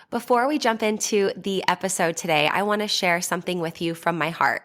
Before we jump into the episode today, I want to share something with you from my heart.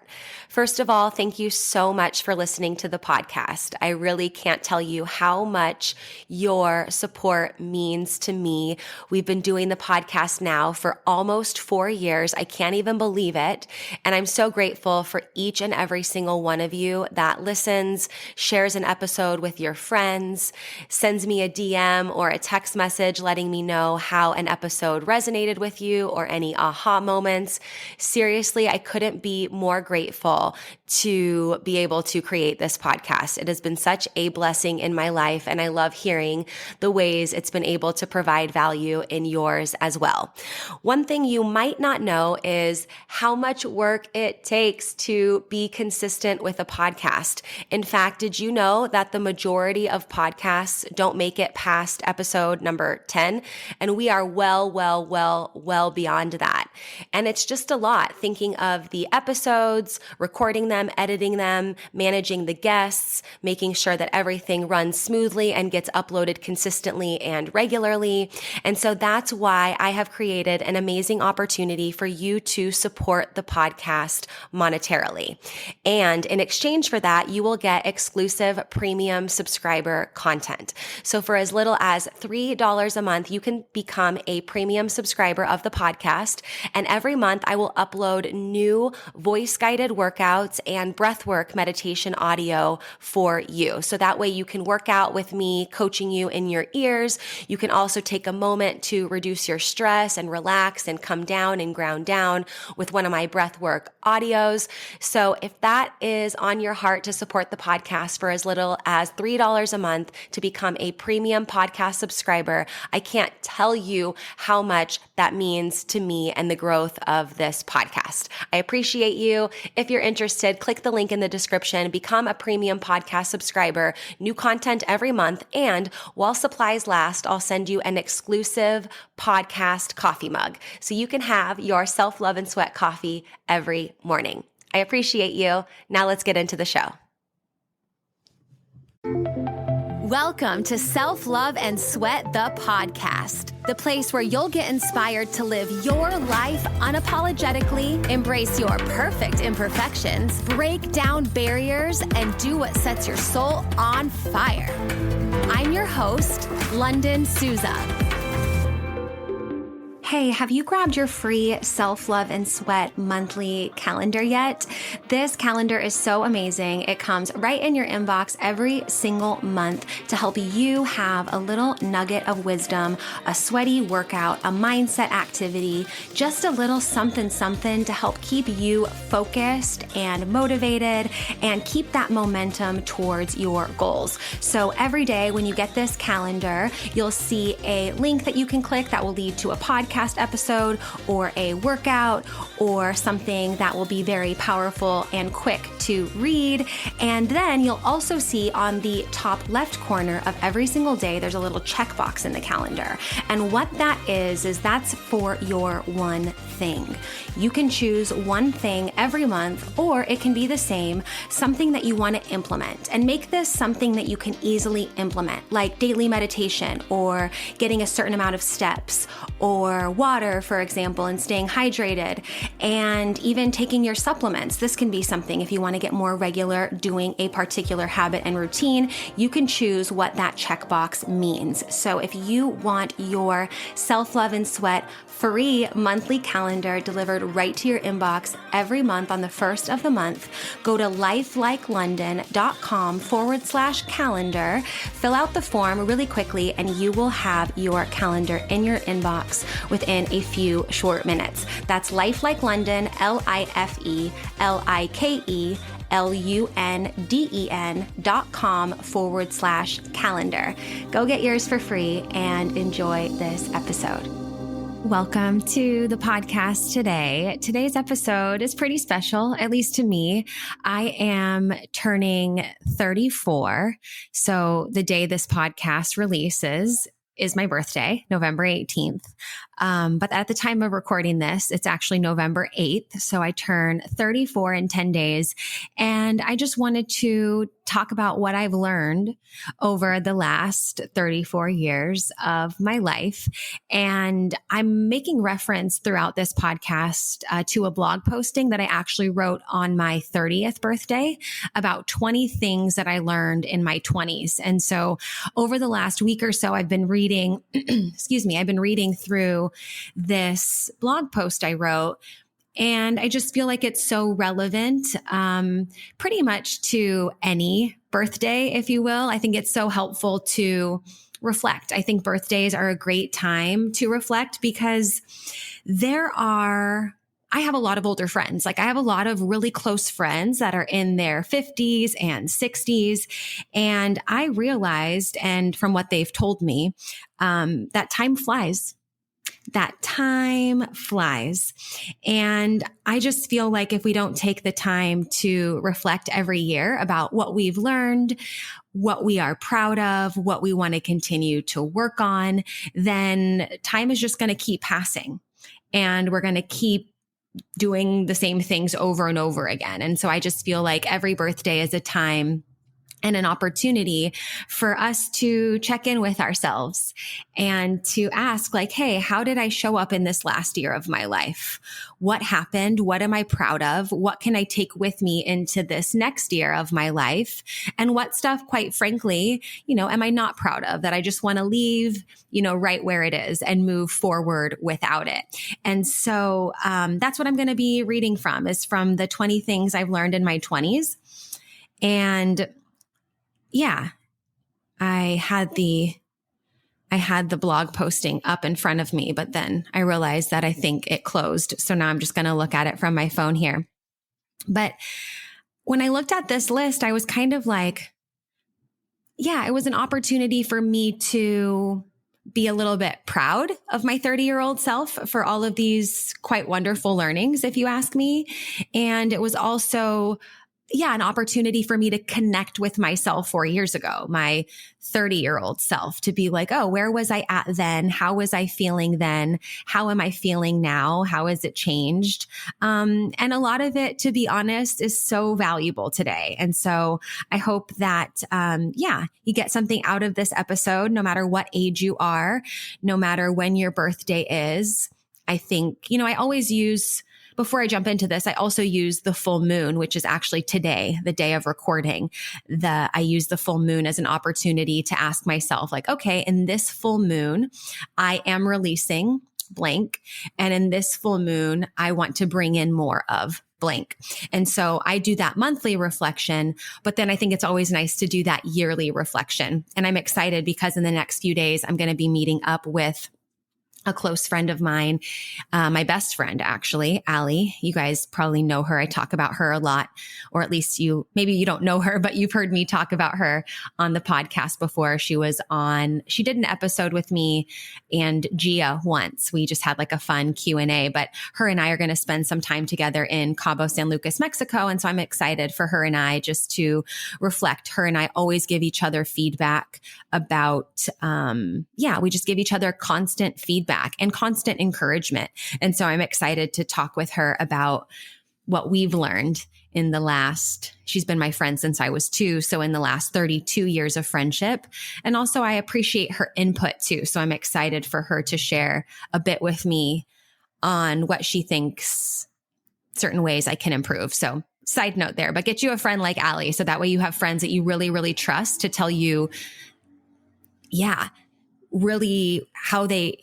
First of all, thank you so much for listening to the podcast. I really can't tell you how much your support means to me. We've been doing the podcast now for almost 4 years. I can't even believe it. And I'm so grateful for each and every single one of you that listens, shares an episode with your friends, sends me a DM or a text message letting me know how an episode resonated with you or any aha moments. Seriously, I couldn't be more grateful to be able to create this podcast. It has been such a blessing in my life, and I love hearing the ways it's been able to provide value in yours as well. One thing you might not know is how much work it takes to be consistent with a podcast. In fact, did you know that the majority of podcasts don't make it past episode number 10? And we are well beyond that. And it's just a lot thinking of the episodes, recording them, editing them, managing the guests, making sure that everything runs smoothly and gets uploaded consistently and regularly. And so that's why I have created an amazing opportunity for you to support the podcast monetarily. And in exchange for that, you will get exclusive premium subscriber content. So for as little as $3 a month, you can become a premium subscriber of the podcast. And every month I will upload new voice-guided workouts and breathwork meditation audio for you. So that way you can work out with me, coaching you in your ears. You can also take a moment to reduce your stress and relax and come down and ground down with one of my breathwork audios. So if that is on your heart to support the podcast for as little as $3 a month to become a premium podcast subscriber, I can't tell you how much that means to me and the growth of this podcast. I appreciate you. If you're interested, click the link in the description, become a premium podcast subscriber, new content every month, and while supplies last, I'll send you an exclusive podcast coffee mug so you can have your self-love and sweat coffee every morning. I appreciate you. Now let's get into the show. Welcome to Self-Love and Sweat, the podcast, the place where you'll get inspired to live your life unapologetically, embrace your perfect imperfections, break down barriers, and do what sets your soul on fire. I'm your host, Lunden Souza. Hey, have you grabbed your free Self-Love and Sweat monthly calendar yet? This calendar is so amazing. It comes right in your inbox every single month to help you have a little nugget of wisdom, a sweaty workout, a mindset activity, just a little something to help keep you focused and motivated and keep that momentum towards your goals. So every day when you get this calendar, you'll see a link that you can click that will lead to a podcast episode or a workout or something that will be very powerful and quick to read. And then you'll also see on the top left corner of every single day, there's a little checkbox in the calendar. And what that is that's for your one thing. You can choose one thing every month, or it can be the same, something that you want to implement, and make this something that you can easily implement, like daily meditation or getting a certain amount of steps or water, for example, and staying hydrated, and even taking your supplements. This can be something if you want to get more regular doing a particular habit and routine, you can choose what that checkbox means. So if you want your Self-Love and Sweat free monthly calendar delivered right to your inbox every month on the first of the month, go to lifelikeLondon.com/calendar, fill out the form really quickly, and you will have your calendar in your inbox within a few short minutes. That's lifelikeLondon, lifelikeLondon.com/calendar. Go get yours for free and enjoy this episode. Welcome to the podcast today. Today's episode is pretty special, at least to me. I am turning 34. So the day this podcast releases is my birthday, November 18th. But at the time of recording this, it's actually November 8th. So I turn 34 in 10 days. And I just wanted to talk about what I've learned over the last 34 years of my life. And I'm making reference throughout this podcast to a blog posting that I actually wrote on my 30th birthday about 20 things that I learned in my 20s. And so over the last week or so, I've been reading, I've been reading through this blog post I wrote. And I just feel like it's so relevant, pretty much to any birthday, if you will. I think it's so helpful to reflect. I think birthdays are a great time to reflect because I have a lot of older friends. Like I have a lot of really close friends that are in their 50s and 60s. And I realized, and from what they've told me, that time flies. And I just feel like if we don't take the time to reflect every year about what we've learned, what we are proud of, what we want to continue to work on, then time is just going to keep passing and we're going to keep doing the same things over and over again. And so I just feel like every birthday is a time and an opportunity for us to check in with ourselves and to ask like, hey, how did I show up in this last year of my life? What happened? What am I proud of? What can I take with me into this next year of my life? And what stuff, quite frankly, am I not proud of that I just want to leave, right where it is and move forward without it? And so that's what I'm going to be reading from is from the 20 things I've learned in my 20s. And yeah, I had the blog posting up in front of me, but then I realized that I think it closed. So now I'm just going to look at it from my phone here. But when I looked at this list, I was kind of like, yeah, it was an opportunity for me to be a little bit proud of my 30-year-old self for all of these quite wonderful learnings, if you ask me. And it was also an opportunity for me to connect with myself 4 years ago, my 30-year-old self, to be like, oh, where was I at then? How was I feeling then? How am I feeling now? How has it changed? And a lot of it, to be honest, is so valuable today. And so I hope that, you get something out of this episode, no matter what age you are, no matter when your birthday is. I think, I always use, before I jump into this, I also use the full moon, which is actually today, the day of recording. I use the full moon as an opportunity to ask myself, like, okay, in this full moon, I am releasing blank. And in this full moon, I want to bring in more of blank. And so I do that monthly reflection, but then I think it's always nice to do that yearly reflection. And I'm excited because in the next few days, I'm going to be meeting up with a close friend of mine, my best friend, actually, Allie. You guys probably know her. I talk about her a lot, or at least maybe you don't know her, but you've heard me talk about her on the podcast before. She did an episode with me and Gia once. We just had like a fun Q&A, but her and I are going to spend some time together in Cabo San Lucas, Mexico. And so I'm excited for her and I just to reflect. Her and I always give each other feedback about, we just give each other constant feedback and constant encouragement. And so I'm excited to talk with her about what we've learned in she's been my friend since I was 2. So in the last 32 years of friendship. And also I appreciate her input too. So I'm excited for her to share a bit with me on what she thinks certain ways I can improve. So side note there, but get you a friend like Allie. So that way you have friends that you really, really trust to tell you, really how they,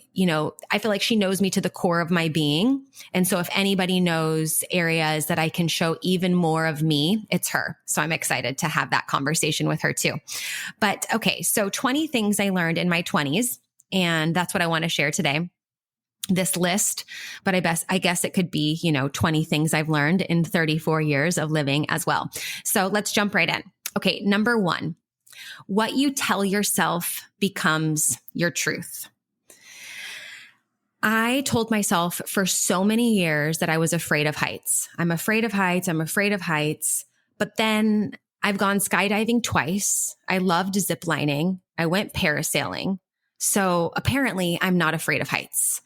I feel like she knows me to the core of my being. And so if anybody knows areas that I can show even more of me, it's her. So I'm excited to have that conversation with her too. But okay, so 20 things I learned in my 20s, and that's what I want to share today. This list, but I guess it could be, 20 things I've learned in 34 years of living as well. So let's jump right in. Okay, number 1. What you tell yourself becomes your truth. I told myself for so many years that I was afraid of heights. I'm afraid of heights. I'm afraid of heights. But then I've gone skydiving twice. I loved ziplining. I went parasailing. So apparently I'm not afraid of heights.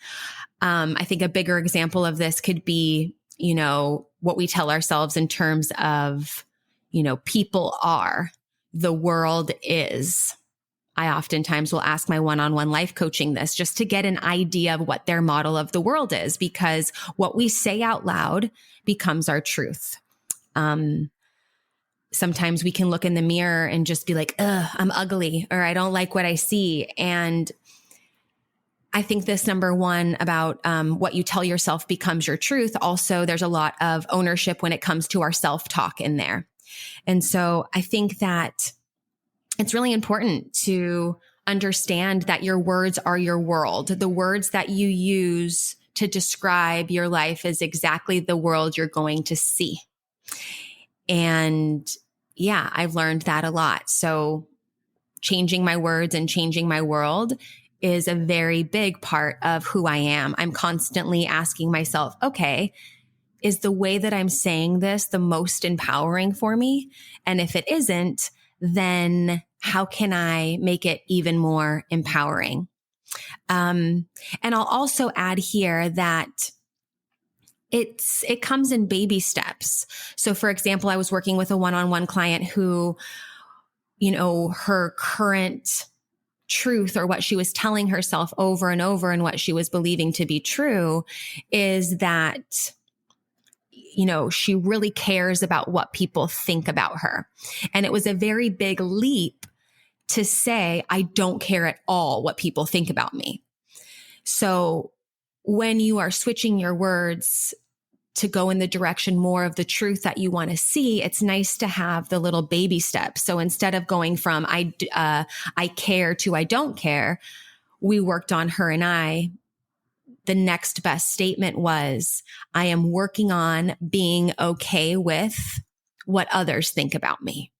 I think a bigger example of this could be, what we tell ourselves in terms of, people are. the world is. I oftentimes will ask my one-on-one life coaching this just to get an idea of what their model of the world is, because what we say out loud becomes our truth. Sometimes we can look in the mirror and just be like, ugh, I'm ugly, or I don't like what I see. And I think this number one about what you tell yourself becomes your truth. Also, there's a lot of ownership when it comes to our self-talk in there. And so I think that it's really important to understand that your words are your world. The words that you use to describe your life is exactly the world you're going to see. And yeah, I've learned that a lot. So changing my words and changing my world is a very big part of who I am. I'm constantly asking myself, okay, is the way that I'm saying this the most empowering for me? And if it isn't, then how can I make it even more empowering? And I'll also add here that it comes in baby steps. So for example, I was working with a one-on-one client who, her current truth, or what she was telling herself over and over and what she was believing to be true, is that she really cares about what people think about her. And it was a very big leap to say, I don't care at all what people think about me. So when you are switching your words to go in the direction more of the truth that you want to see, it's nice to have the little baby steps. So instead of going from I care to I don't care, we worked on her and I. The next best statement was, I am working on being okay with what others think about me.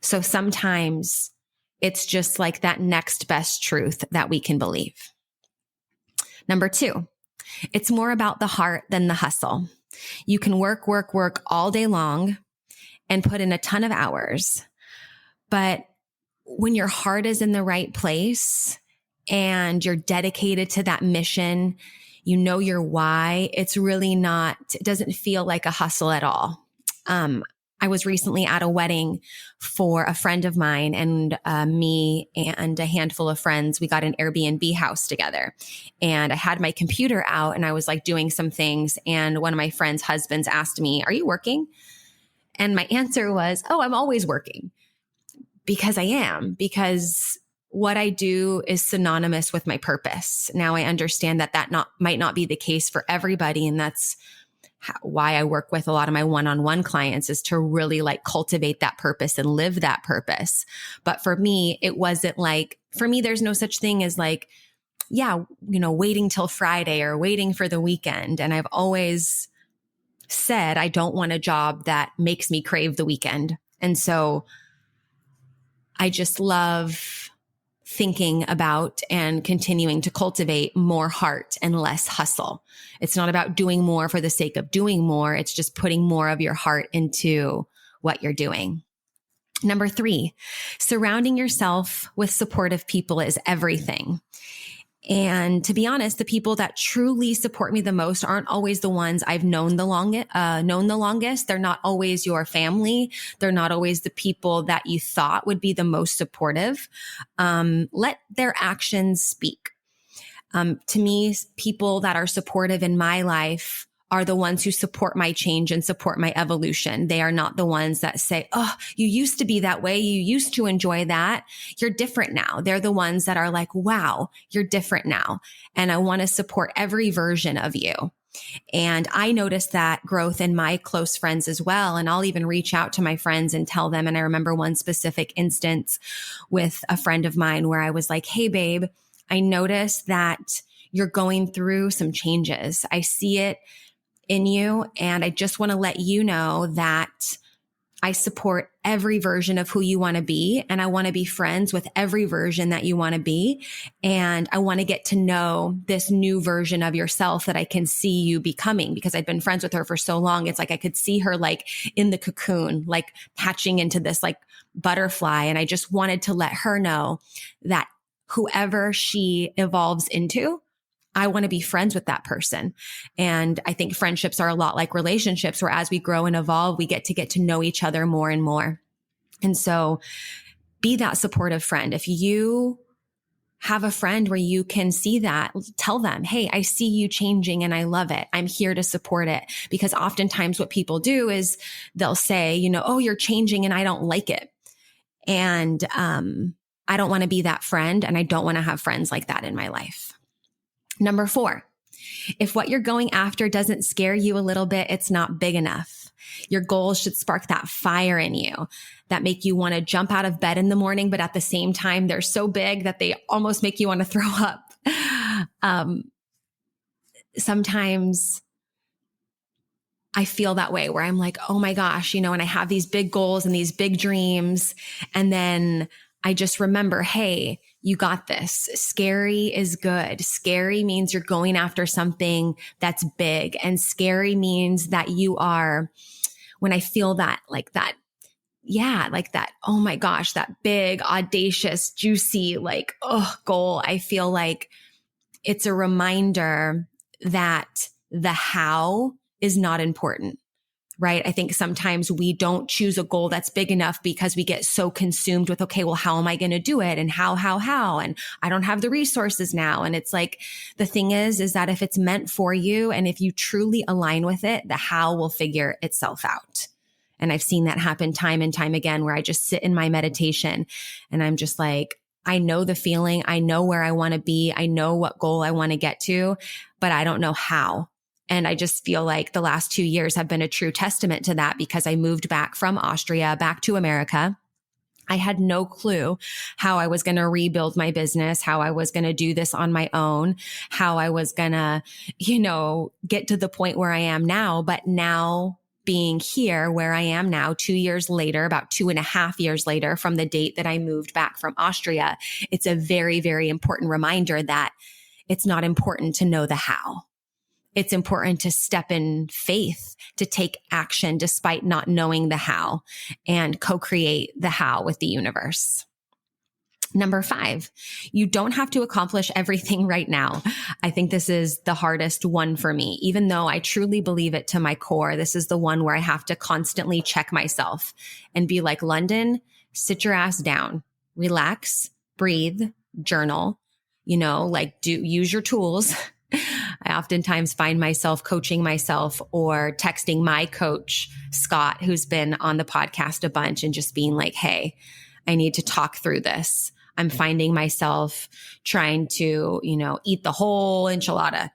So sometimes it's just like that next best truth that we can believe. Number 2, it's more about the heart than the hustle. You can work all day long and put in a ton of hours. But when your heart is in the right place and you're dedicated to that mission, you know your why, it doesn't feel like a hustle at all. I was recently at a wedding for a friend of mine, and me and a handful of friends, we got an Airbnb house together, and I had my computer out and I was like doing some things. And one of my friend's husbands asked me, "Are you working?" And my answer was, "Oh, I'm always working." Because I am, because what I do is synonymous with my purpose. Now I understand that might not be the case for everybody. And that's why I work with a lot of my one-on-one clients, is to really like cultivate that purpose and live that purpose. But for me, it wasn't like, for me, there's no such thing as like, waiting till Friday or waiting for the weekend. And I've always said, I don't want a job that makes me crave the weekend. And so I just love thinking about and continuing to cultivate more heart and less hustle. It's not about doing more for the sake of doing more. It's just putting more of your heart into what you're doing. Number 3, surrounding yourself with supportive people is everything. And to be honest, the people that truly support me the most aren't always the ones I've known the longest. They're not always your family. They're not always the people that you thought would be the most supportive. Let their actions speak. To me, people that are supportive in my life are the ones who support my change and support my evolution. They are not the ones that say, "Oh, you used to be that way. You used to enjoy that. You're different now." They're the ones that are like, "Wow, you're different now. And I want to support every version of you." And I noticed that growth in my close friends as well. And I'll even reach out to my friends and tell them. And I remember one specific instance with a friend of mine where I was like, "Hey, babe, I noticed that you're going through some changes. I see it in you. And I just want to let you know that I support every version of who you want to be. And I want to be friends with every version that you want to be. And I want to get to know this new version of yourself that I can see you becoming," because I'd been friends with her for so long. It's like I could see her like in the cocoon, like hatching into this like butterfly. And I just wanted to let her know that whoever she evolves into, I want to be friends with that person. And I think friendships are a lot like relationships, where as we grow and evolve, we get to know each other more and more. And so be that supportive friend. If you have a friend where you can see that, tell them, hey, I see you changing and I love it. I'm here to support it. Because oftentimes what people do is they'll say, oh, you're changing and I don't like it. And I don't want to be that friend, and I don't want to have friends like that in my life. Number 4, if what you're going after doesn't scare you a little bit, it's not big enough. Your goals should spark that fire in you that make you want to jump out of bed in the morning, but at the same time, they're so big that they almost make you want to throw up. Sometimes I feel that way where I'm like, oh my gosh, and I have these big goals and these big dreams. And then I just remember, hey, you got this. Scary is good. Scary means you're going after something that's big. And scary means that you are, when I feel that, oh my gosh, that big, audacious, juicy, goal, I feel like it's a reminder that the how is not important, right? I think sometimes we don't choose a goal that's big enough because we get so consumed with, okay, well, how am I going to do it? And how, and I don't have the resources now. And it's like, the thing is that if it's meant for you and if you truly align with it, the how will figure itself out. And I've seen that happen time and time again, where I just sit in my meditation and I'm just like, I know the feeling. I know where I want to be. I know what goal I want to get to, but I don't know how. And I just feel like the last 2 years have been a true testament to that, because I moved back from Austria back to America. I had no clue how I was going to rebuild my business, how I was going to do this on my own, how I was going to, get to the point where I am now. But now, being here where I am now, 2 years later, about 2.5 years later from the date that I moved back from Austria, it's a very, very important reminder that it's not important to know the how. It's important to step in faith, to take action despite not knowing the how, and co-create the how with the universe. Number 5, you don't have to accomplish everything right now. I think this is the hardest one for me. Even though I truly believe it to my core, this is the one where I have to constantly check myself and be like, Lunden, sit your ass down, relax, breathe, journal, use your tools. I oftentimes find myself coaching myself or texting my coach, Scott, who's been on the podcast a bunch, and just being like, hey, I need to talk through this. I'm finding myself trying to, eat the whole enchilada,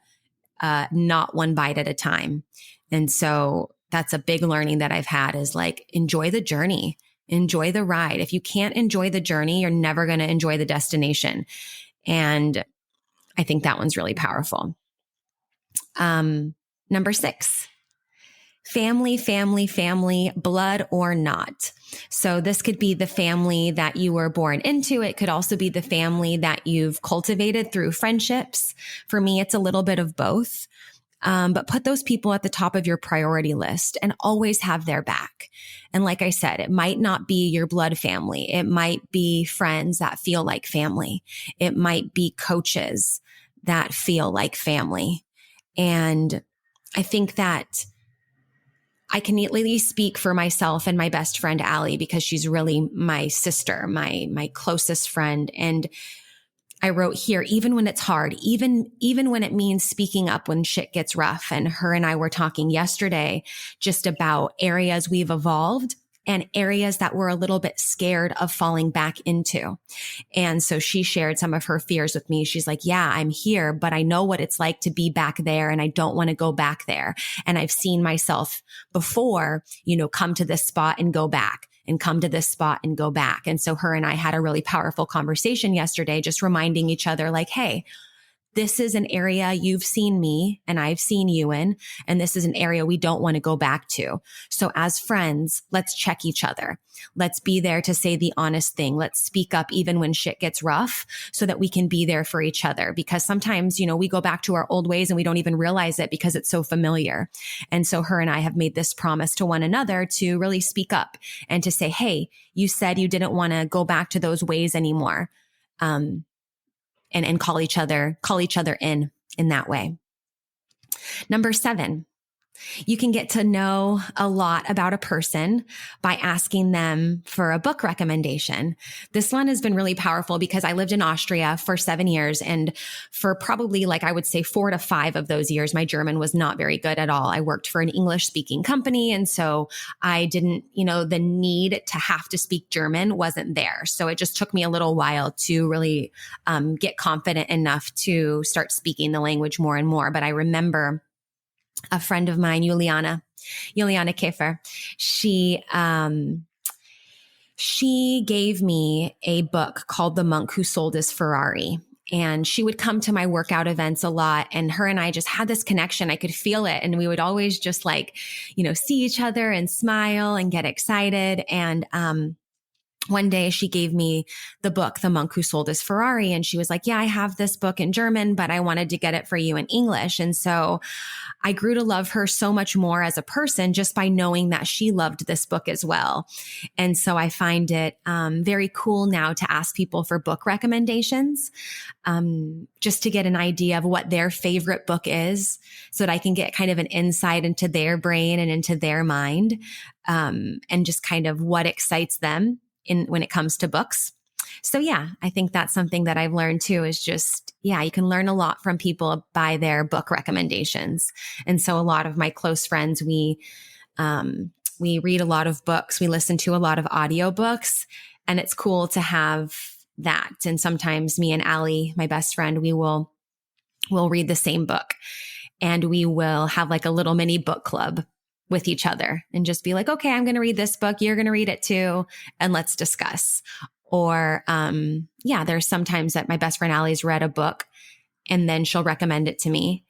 not one bite at a time. And so that's a big learning that I've had, is enjoy the journey, enjoy the ride. If you can't enjoy the journey, you're never going to enjoy the destination. And I think that one's really powerful. Number 6, family, blood or not. So this could be the family that you were born into. It could also be the family that you've cultivated through friendships. For me, it's a little bit of both. But put those people at the top of your priority list and always have their back. And like I said, it might not be your blood family. It might be friends that feel like family. It might be coaches that feel like family. And I think that I can at least speak for myself and my best friend, Allie, because she's really my sister, my closest friend. And I wrote here, even when it's hard, even when it means speaking up when shit gets rough. And her and I were talking yesterday just about areas we've evolved and areas that we're a little bit scared of falling back into. And so she shared some of her fears with me. She's like, yeah, I'm here, but I know what it's like to be back there and I don't want to go back there. And I've seen myself before, come to this spot and go back, and come to this spot and go back. And so her and I had a really powerful conversation yesterday, just reminding each other like, hey, this is an area you've seen me and I've seen you in, and this is an area we don't want to go back to. So as friends, let's check each other. Let's be there to say the honest thing. Let's speak up even when shit gets rough so that we can be there for each other. Because sometimes, we go back to our old ways and we don't even realize it because it's so familiar. And so her and I have made this promise to one another to really speak up and to say, hey, you said you didn't want to go back to those ways anymore. And call each other in that way. Number 7, You can get to know a lot about a person by asking them for a book recommendation. This one has been really powerful because I lived in Austria for 7 years. And for probably I would say 4 to 5 of those years, my German was not very good at all. I worked for an English speaking company. And so I didn't, the need to have to speak German wasn't there. So it just took me a little while to really get confident enough to start speaking the language more and more. But I remember a friend of mine, Juliana Kiefer, she gave me a book called The Monk Who Sold His Ferrari. And she would come to my workout events a lot. And her and I just had this connection. I could feel it. And we would always just see each other and smile and get excited. And, one day she gave me the book, The Monk Who Sold His Ferrari. And she was like, yeah, I have this book in German, but I wanted to get it for you in English. And so I grew to love her so much more as a person just by knowing that she loved this book as well. And so I find it very cool now to ask people for book recommendations, just to get an idea of what their favorite book is so that I can get kind of an insight into their brain and into their mind, and just kind of what excites them when it comes to books. So yeah, I think that's something that I've learned too, is just, you can learn a lot from people by their book recommendations. And so a lot of my close friends, we read a lot of books. We listen to a lot of audiobooks, and it's cool to have that. And sometimes me and Allie, my best friend, we'll read the same book, and we will have a little mini book club with each other and just be like, okay, I'm going to read this book. You're going to read it too. And let's discuss. Or, there's sometimes that my best friend Allie's read a book and then she'll recommend it to me,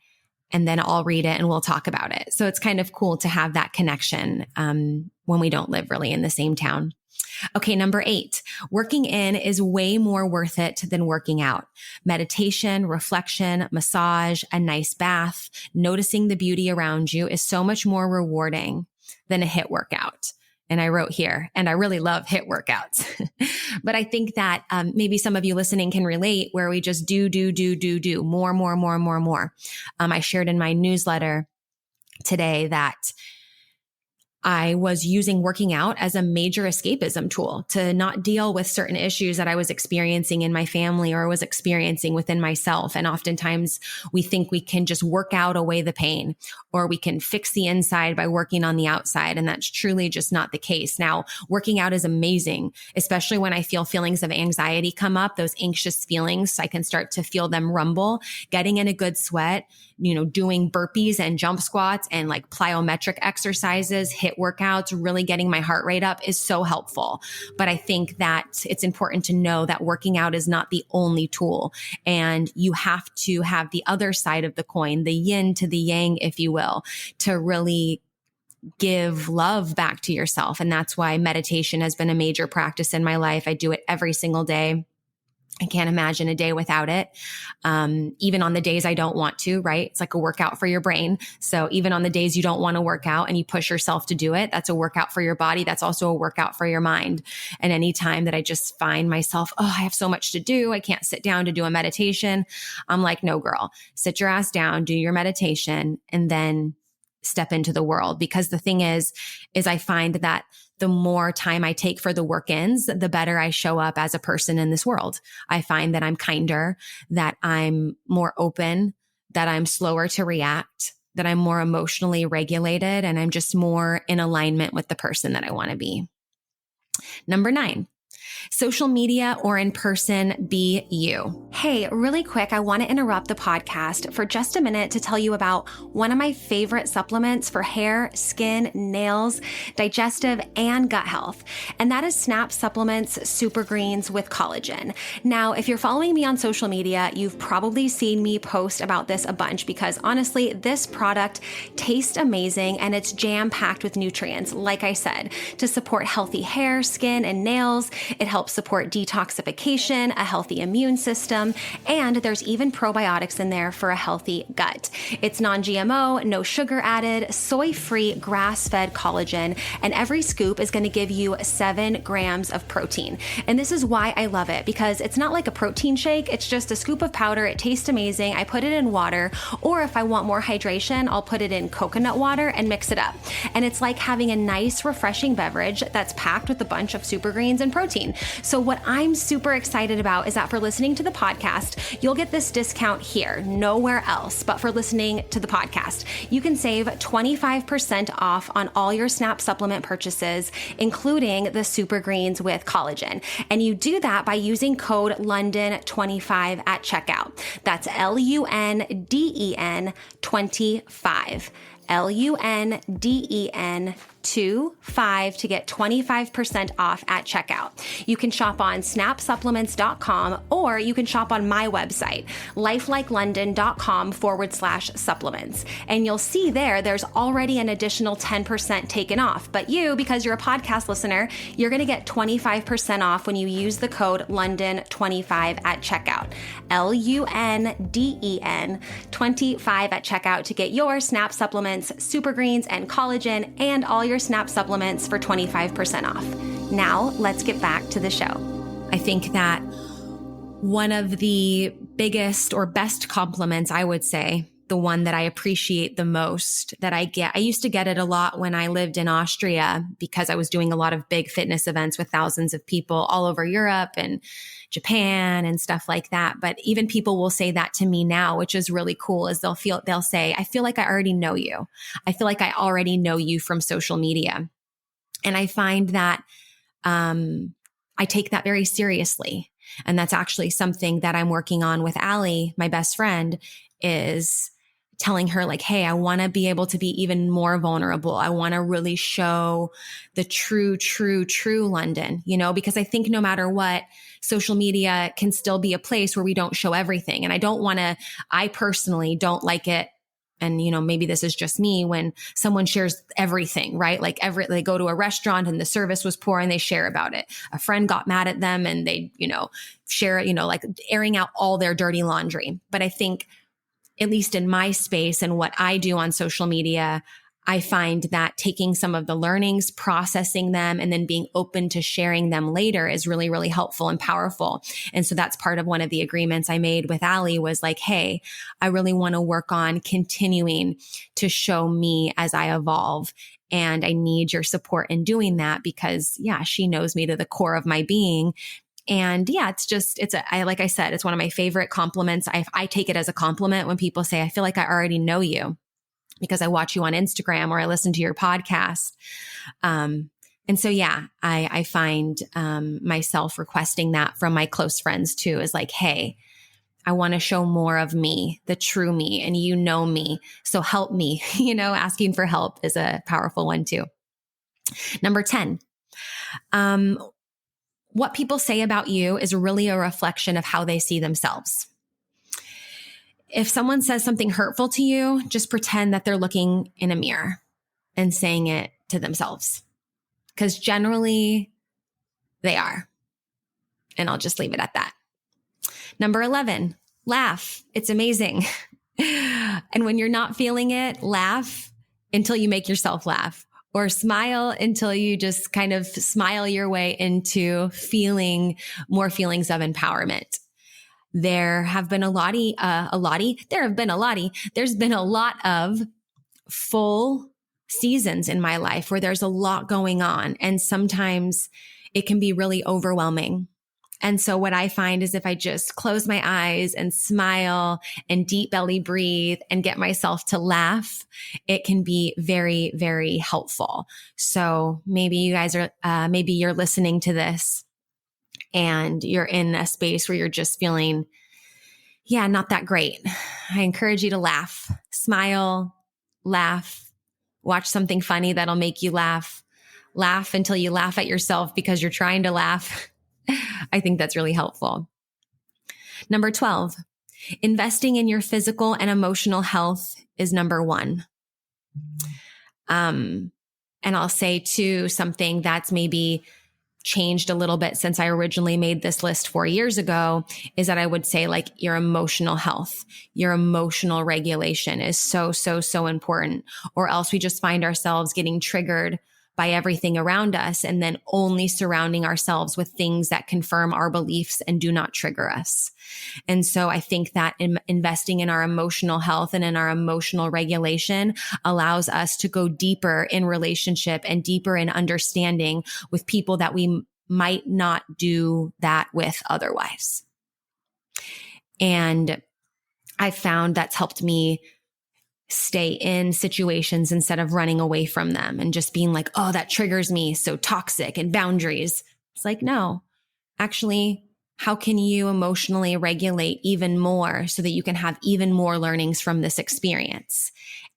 and then I'll read it and we'll talk about it. So it's kind of cool to have that connection, when we don't live really in the same town. Okay, number 8, working in is way more worth it than working out. Meditation, reflection, massage, a nice bath, noticing the beauty around you is so much more rewarding than a HIIT workout. And I wrote here, and I really love HIIT workouts. But I think that maybe some of you listening can relate, where we just do more. I shared in my newsletter today that I was using working out as a major escapism tool to not deal with certain issues that I was experiencing in my family or was experiencing within myself. And oftentimes we think we can just work out away the pain, or we can fix the inside by working on the outside. And that's truly just not the case. Now, working out is amazing, especially when I feel feelings of anxiety come up, those anxious feelings. I can start to feel them rumble, getting in a good sweat, doing burpees and jump squats and plyometric exercises, HIIT workouts, really getting my heart rate up is so helpful. But I think that it's important to know that working out is not the only tool, and you have to have the other side of the coin, the yin to the yang, if you will, to really give love back to yourself. And that's why meditation has been a major practice in my life. I do it every single day. I can't imagine a day without it. Even on the days I don't want to, right? It's like a workout for your brain. So even on the days you don't want to work out and you push yourself to do it, that's a workout for your body. That's also a workout for your mind. And any time that I just find myself, I have so much to do, I can't sit down to do a meditation, I'm like, no, girl, sit your ass down, do your meditation, and then step into the world. Because the thing is I find that the more time I take for the work-ins, the better I show up as a person in this world. I find that I'm kinder, that I'm more open, that I'm slower to react, that I'm more emotionally regulated, and I'm just more in alignment with the person that I want to be. Number 9. Social media or in person, be you. Hey, really quick, I want to interrupt the podcast for just a minute to tell you about one of my favorite supplements for hair, skin, nails, digestive, and gut health. And that is Snap Supplements Super Greens with collagen. Now, if you're following me on social media, you've probably seen me post about this a bunch because honestly, this product tastes amazing and it's jam-packed with nutrients, like I said, to support healthy hair, skin, and nails. It helps support detoxification, a healthy immune system, and there's even probiotics in there for a healthy gut. It's non-GMO, no sugar added, soy-free, grass-fed collagen, and every scoop is going to give you 7 grams of protein. And this is why I love it, because it's not like a protein shake. It's just a scoop of powder. It tastes amazing. I put it in water, or if I want more hydration, I'll put it in coconut water and mix it up. And it's like having a nice, refreshing beverage that's packed with a bunch of super greens and protein. So what I'm super excited about is that for listening to the podcast, you'll get this discount here, nowhere else, but for listening to the podcast. You can save 25% off on all your SNAP supplement purchases, including the super greens with collagen. And you do that by using code Lunden25 at checkout. That's LUNDEN 25. LUNDEN 25 to get 25% off at checkout. You can shop on snapsupplements.com, or you can shop on my website, lifelikeLondon.com/supplements. And you'll see there's already an additional 10% taken off. But you, because you're a podcast listener, you're going to get 25% off when you use the code Lunden25 at checkout. LUNDEN 25 at checkout to get your SNAP supplements, super greens, and collagen, and all your SNAP supplements for 25% off. Now, let's get back to the show. I think that one of the biggest or best compliments, I would say, the one that I appreciate the most that I get, I used to get it a lot when I lived in Austria because I was doing a lot of big fitness events with thousands of people all over Europe and Japan and stuff like that. But even people will say that to me now, which is really cool, is they'll say, I feel like I already know you. I feel like I already know you from social media. And I find that I take that very seriously. And that's actually something that I'm working on with Allie, my best friend, is telling her like, hey, I want to be able to be even more vulnerable. I want to really show the true Lunden, because I think no matter what, social media can still be a place where we don't show everything. And I personally don't like it. And, maybe this is just me, when someone shares everything, right? Like they go to a restaurant and the service was poor and they share about it. A friend got mad at them and they, share it, like airing out all their dirty laundry. But I think, at least in my space and what I do on social media, I find that taking some of the learnings, processing them, and then being open to sharing them later is really, really helpful and powerful. And so that's part of one of the agreements I made with Allie was like, hey, I really want to work on continuing to show me as I evolve. And I need your support in doing that because, she knows me to the core of my being. And like I said, it's one of my favorite compliments. I take it as a compliment when people say, I feel like I already know you because I watch you on Instagram or I listen to your podcast. And so, I find myself requesting that from my close friends too, is like, hey, I want to show more of me, the true me, and you know me. So help me, asking for help is a powerful one too. Number 10, what people say about you is really a reflection of how they see themselves. If someone says something hurtful to you, just pretend that they're looking in a mirror and saying it to themselves, because generally they are. And I'll just leave it at that. Number 11, laugh. It's amazing. And when you're not feeling it, laugh until you make yourself laugh. Or smile until you just kind of smile your way into feeling more feelings of empowerment. There's been a lot of full seasons in my life where there's a lot going on. And sometimes it can be really overwhelming. And so what I find is if I just close my eyes and smile and deep belly breathe and get myself to laugh, it can be very, very helpful. So maybe you guys maybe you're listening to this and you're in a space where you're just feeling, not that great. I encourage you to laugh, smile, laugh, watch something funny that'll make you laugh until you laugh at yourself because you're trying to laugh. I think that's really helpful. Number 12, investing in your physical and emotional health is number 1. And I'll say too, something that's maybe changed a little bit since I originally made this list 4 years ago is that I would say like your emotional health, your emotional regulation is so, so, so important, or else we just find ourselves getting triggered by everything around us and then only surrounding ourselves with things that confirm our beliefs and do not trigger us. And so I think that investing in our emotional health and in our emotional regulation allows us to go deeper in relationship and deeper in understanding with people that we might not do that with otherwise. And I found that's helped me stay in situations instead of running away from them and just being like, oh, that triggers me. So toxic and boundaries. It's like, no, actually, how can you emotionally regulate even more so that you can have even more learnings from this experience?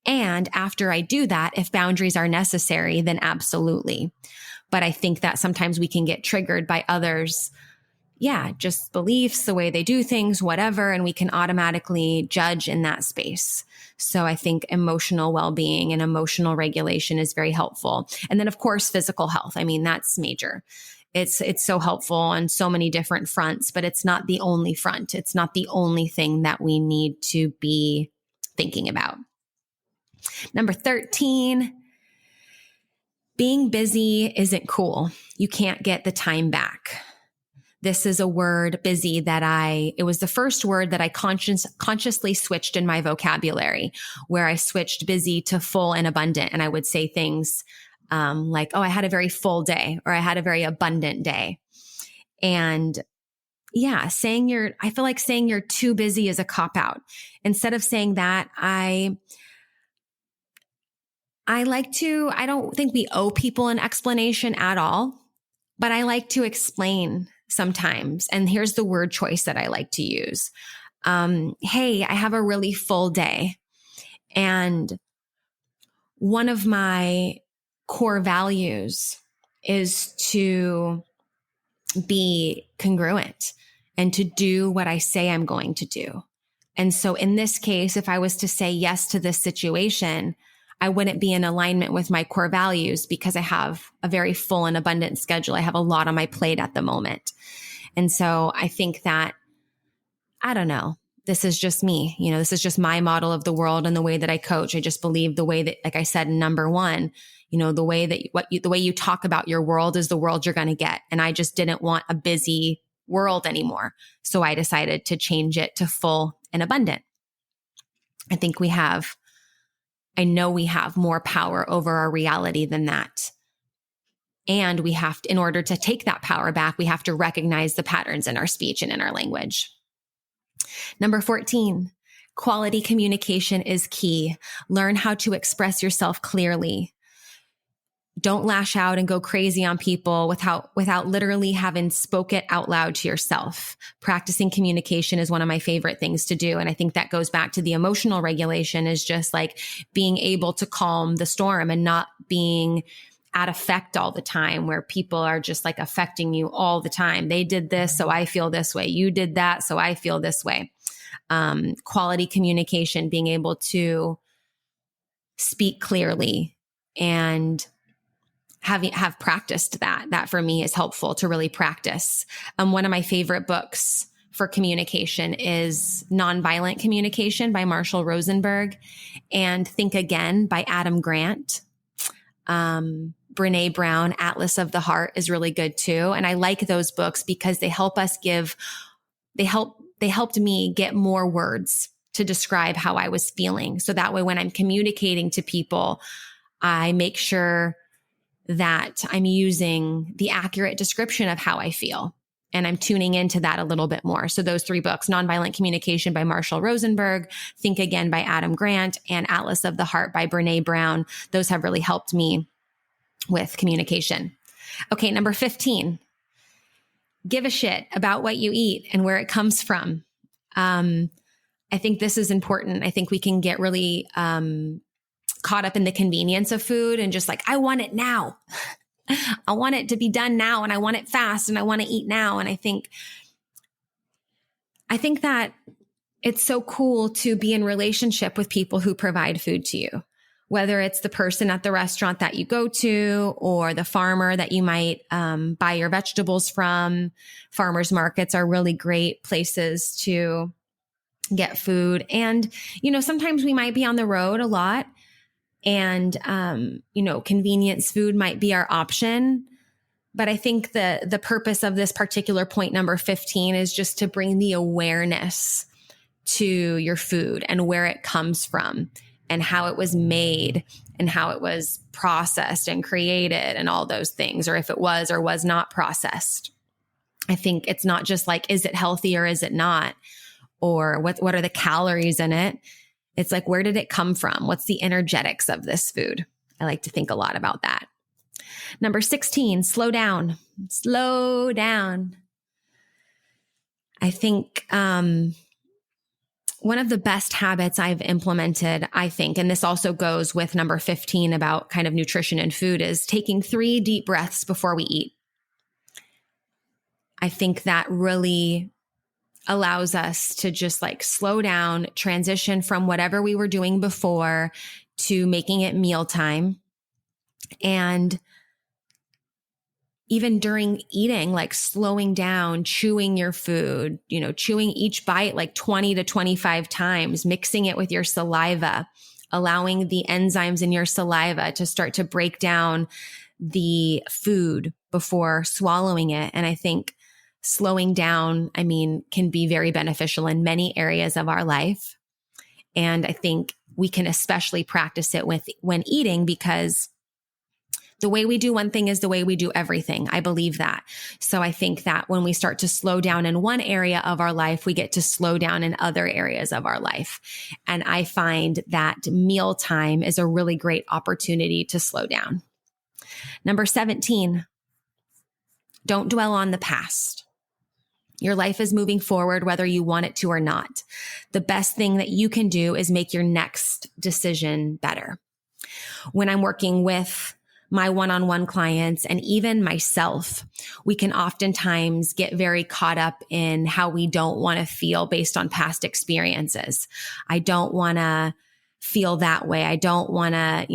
And after I do that, if boundaries are necessary, then absolutely. But I think that sometimes we can get triggered by others. Yeah, just beliefs, the way they do things, whatever, and we can automatically judge in that space. So I think emotional well-being and emotional regulation is very helpful. And then of course, physical health. I mean, that's major. It's so helpful on so many different fronts, but it's not the only front. It's not the only thing that we need to be thinking about. Number 13, being busy isn't cool. You can't get the time back. This is a word, busy, that it was the first word that I consciously switched in my vocabulary, where I switched busy to full and abundant. And I would say things like, oh, I had a very full day, or I had a very abundant day. And yeah, I feel like saying you're too busy is a cop out. Instead of saying that, I don't think we owe people an explanation at all, but I like to explain sometimes. And here's the word choice that I like to use. Hey, I have a really full day. And one of my core values is to be congruent and to do what I say I'm going to do. And so in this case, if I was to say yes to this situation, I wouldn't be in alignment with my core values because I have a very full and abundant schedule. I have a lot on my plate at the moment. And so I think that, I don't know, this is just me. This is just my model of the world and the way that I coach. I just believe the way that, like I said, number one, the way that the way you talk about your world is the world you're going to get. And I just didn't want a busy world anymore. So I decided to change it to full and abundant. I know we have more power over our reality than that. And we have to, in order to take that power back, we have to recognize the patterns in our speech and in our language. Number 14, quality communication is key. Learn how to express yourself clearly. Don't lash out and go crazy on people without literally having spoke it out loud to yourself. Practicing communication is one of my favorite things to do. And I think that goes back to the emotional regulation, is just like being able to calm the storm and not being at effect all the time, where people are just like affecting you all the time. They did this, so I feel this way. You did that, so I feel this way. Quality communication, being able to speak clearly and have practiced that for me is helpful to really practice. One of my favorite books for communication is Nonviolent Communication by Marshall Rosenberg, and Think Again by Adam Grant. Brene Brown, Atlas of the Heart is really good too. And I like those books because they helped me get more words to describe how I was feeling. So that way, when I'm communicating to people, I make sure that I'm using the accurate description of how I feel. And I'm tuning into that a little bit more. So those 3 books, Nonviolent Communication by Marshall Rosenberg, Think Again by Adam Grant, and Atlas of the Heart by Brene Brown, those have really helped me with communication. Okay, number 15, give a shit about what you eat and where it comes from. I think this is important. I think we can get really caught up in the convenience of food and just like, I want it now. I want it to be done now, and I want it fast, and I want to eat now. And I think that it's so cool to be in relationship with people who provide food to you, whether it's the person at the restaurant that you go to or the farmer that you might buy your vegetables from. Farmers markets are really great places to get food. And, sometimes we might be on the road a lot and, convenience food might be our option. But I think the purpose of this particular point, number 15, is just to bring the awareness to your food and where it comes from and how it was made and how it was processed and created and all those things, or if it was or was not processed. I think it's not just like, is it healthy or is it not? Or what are the calories in it? It's like, where did it come from? What's the energetics of this food? I like to think a lot about that. Number 16, slow down. Slow down. I think one of the best habits I've implemented, I think, and this also goes with number 15 about kind of nutrition and food, is taking 3 deep breaths before we eat. I think that really allows us to just like slow down, transition from whatever we were doing before to making it mealtime. And even during eating, like slowing down, chewing your food, chewing each bite like 20 to 25 times, mixing it with your saliva, allowing the enzymes in your saliva to start to break down the food before swallowing it. And I think slowing down, can be very beneficial in many areas of our life. And I think we can especially practice it when eating, because the way we do one thing is the way we do everything. I believe that. So I think that when we start to slow down in one area of our life, we get to slow down in other areas of our life. And I find that mealtime is a really great opportunity to slow down. Number 17, don't dwell on the past. Your life is moving forward, whether you want it to or not. The best thing that you can do is make your next decision better. When I'm working with my one-on-one clients and even myself, we can oftentimes get very caught up in how we don't want to feel based on past experiences. I don't want to feel that way. I don't want to,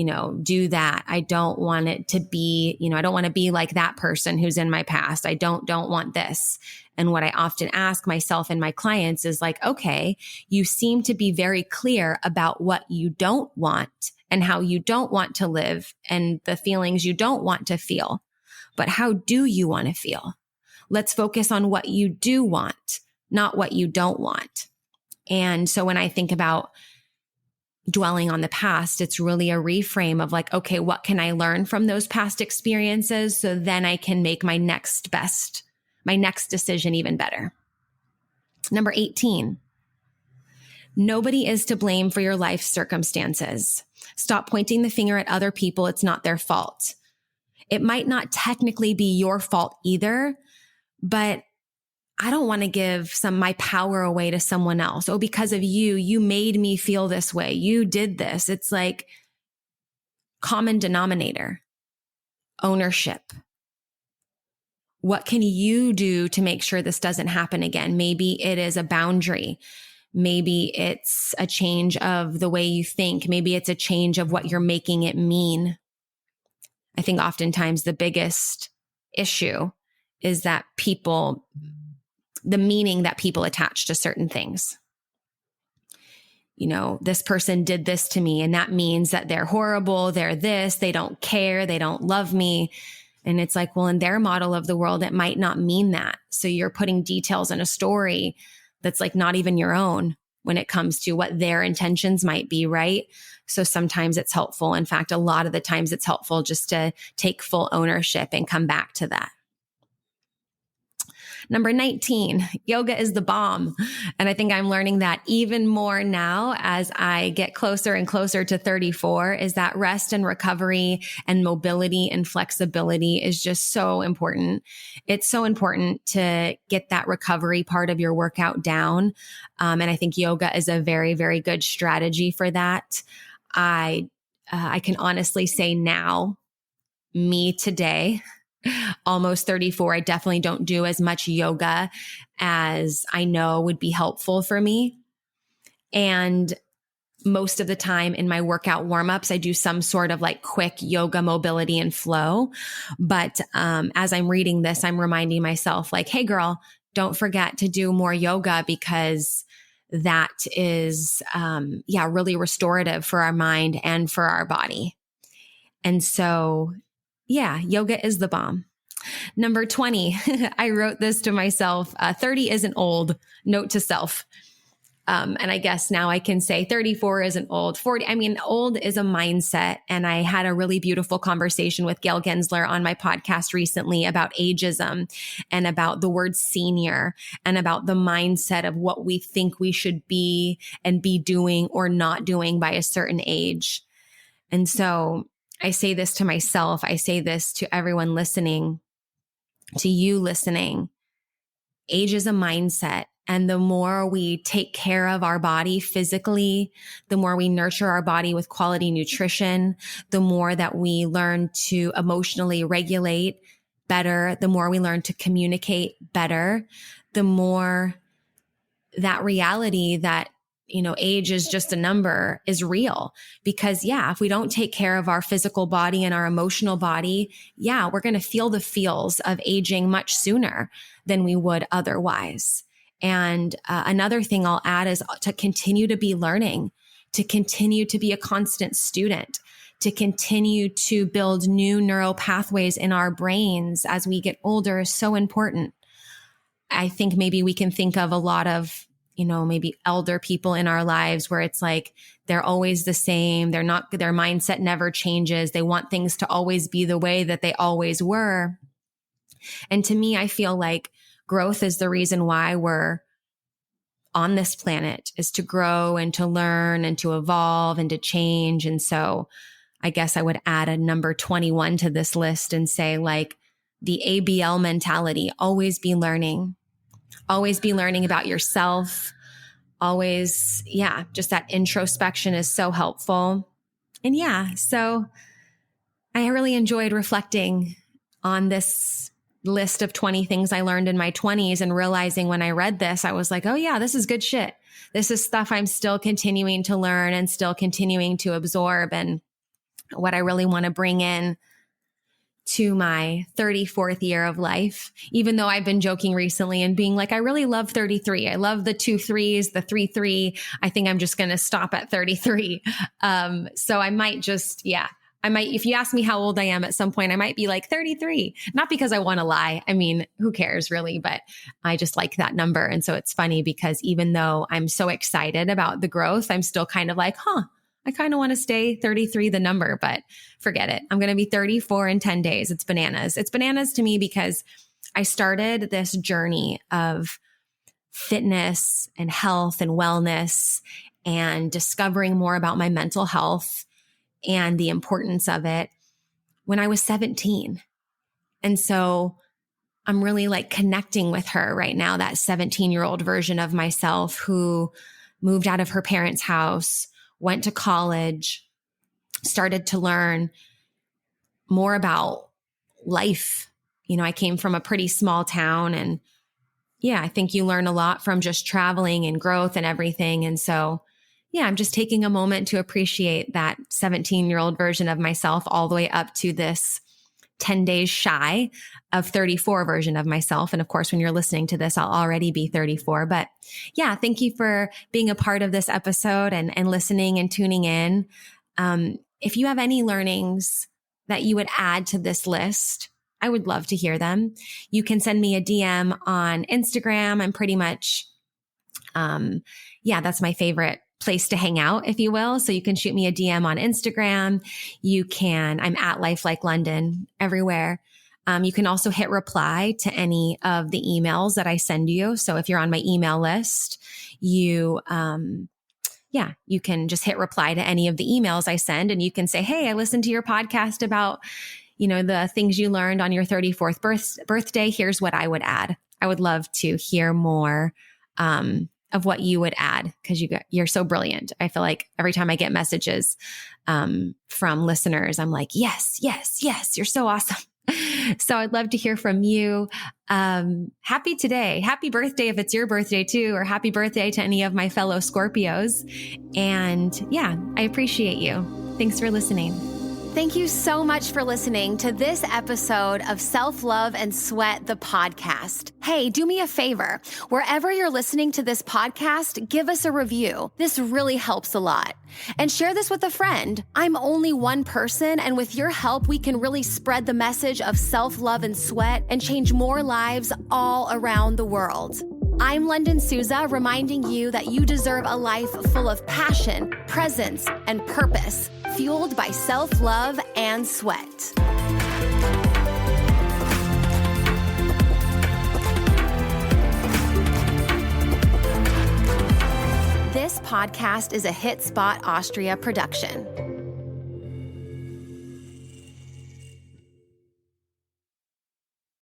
do that. I don't want it to be, I don't want to be like that person who's in my past. I don't want this. And what I often ask myself and my clients is like, okay, you seem to be very clear about what you don't want and how you don't want to live and the feelings you don't want to feel. But how do you want to feel? Let's focus on what you do want, not what you don't want. And so when I think about dwelling on the past, it's really a reframe of like, okay, what can I learn from those past experiences so then I can make my next decision even better. Number 18, nobody is to blame for your life circumstances. Stop pointing the finger at other people. It's not their fault. It might not technically be your fault either, but I don't want to give my power away to someone else. Oh, because of you, you made me feel this way. You did this. It's like common denominator, ownership. What can you do to make sure this doesn't happen again? Maybe it is a boundary. Maybe it's a change of the way you think. Maybe it's a change of what you're making it mean. I think oftentimes the biggest issue is that the meaning that people attach to certain things. This person did this to me, and that means that they're horrible, they're this, they don't care, they don't love me. And it's like, well, in their model of the world, it might not mean that. So you're putting details in a story that's like not even your own when it comes to what their intentions might be, right? So sometimes it's helpful. In fact, a lot of the times it's helpful just to take full ownership and come back to that. Number 19, yoga is the bomb. And I think I'm learning that even more now as I get closer and closer to 34, is that rest and recovery and mobility and flexibility is just so important. It's so important to get that recovery part of your workout down. And I think yoga is a very, very good strategy for that. I can honestly say now, me today, almost 34, I definitely don't do as much yoga as I know would be helpful for me. And most of the time in my workout warm-ups, I do some sort of like quick yoga mobility and flow. But as I'm reading this, I'm reminding myself like, hey girl, don't forget to do more yoga, because that is, really restorative for our mind and for our body. And so, yeah, yoga is the bomb. Number 20, I wrote this to myself, 30 isn't old, note to self. And I guess now I can say 34 isn't old. 40, I mean, old is a mindset. And I had a really beautiful conversation with Gail Gensler on my podcast recently about ageism and about the word senior and about the mindset of what we think we should be and be doing or not doing by a certain age. And so I say this to myself. I say this to everyone listening, to you listening. Age is a mindset. And the more we take care of our body physically, the more we nurture our body with quality nutrition, the more that we learn to emotionally regulate better, the more we learn to communicate better, the more that reality that, age is just a number is real. Because if we don't take care of our physical body and our emotional body, we're going to feel the feels of aging much sooner than we would otherwise. And another thing I'll add is to continue to be learning, to continue to be a constant student, to continue to build new neural pathways in our brains as we get older is so important. I think maybe we can think of a lot of, maybe elder people in our lives where it's like, they're always the same. Their mindset never changes. They want things to always be the way that they always were. And to me, I feel like growth is the reason why we're on this planet, is to grow and to learn and to evolve and to change. And so I guess I would add a number 21 to this list and say like the ABL mentality, always be learning about yourself. Always, just that introspection is so helpful. And so I really enjoyed reflecting on this list of 20 things I learned in my 20s and realizing when I read this, I was like, oh yeah, this is good shit. This is stuff I'm still continuing to learn and still continuing to absorb, and what I really want to bring in to my 34th year of life, even though I've been joking recently and being like, I really love 33. I love the 2 3s, the 3 3. I think I'm just going to stop at 33. So I might just, if you ask me how old I am at some point, I might be like 33, not because I want to lie. I mean, who cares really, but I just like that number. And so it's funny because even though I'm so excited about the growth, I'm still kind of like, I kind of want to stay 33, the number, but forget it. I'm going to be 34 in 10 days. It's bananas. It's bananas to me because I started this journey of fitness and health and wellness and discovering more about my mental health and the importance of it when I was 17. And so I'm really like connecting with her right now, that 17-year-old version of myself who moved out of her parents' house, went to college, started to learn more about life. I came from a pretty small town, and I think you learn a lot from just traveling and growth and everything. And so I'm just taking a moment to appreciate that 17-year-old version of myself all the way up to this 10 days shy of 34 version of myself. And of course, when you're listening to this, I'll already be 34. But thank you for being a part of this episode and listening and tuning in. If you have any learnings that you would add to this list, I would love to hear them. You can send me a DM on Instagram. I'm pretty much, that's my favorite place to hang out, if you will. So you can shoot me a DM on Instagram. I'm at Life Like Lunden everywhere. You can also hit reply to any of the emails that I send you. So if you're on my email list, you can just hit reply to any of the emails I send, and you can say, hey, I listened to your podcast about, the things you learned on your 34th birthday. Here's what I would add. I would love to hear more, of what you would add, because you're so brilliant. I feel like every time I get messages from listeners, I'm like, yes, you're so awesome. So I'd love to hear from you. Happy today. Happy birthday if it's your birthday too, or happy birthday to any of my fellow Scorpios. And yeah, I appreciate you. Thanks for listening. Thank you so much for listening to this episode of Self-Love and Sweat, the podcast. Hey, do me a favor. Wherever you're listening to this podcast, give us a review. This really helps a lot. And share this with a friend. I'm only one person, and with your help, we can really spread the message of self-love and sweat and change more lives all around the world. I'm Lunden Souza, reminding you that you deserve a life full of passion, presence, and purpose, fueled by self-love and sweat. This podcast is a Hit Spot Austria production.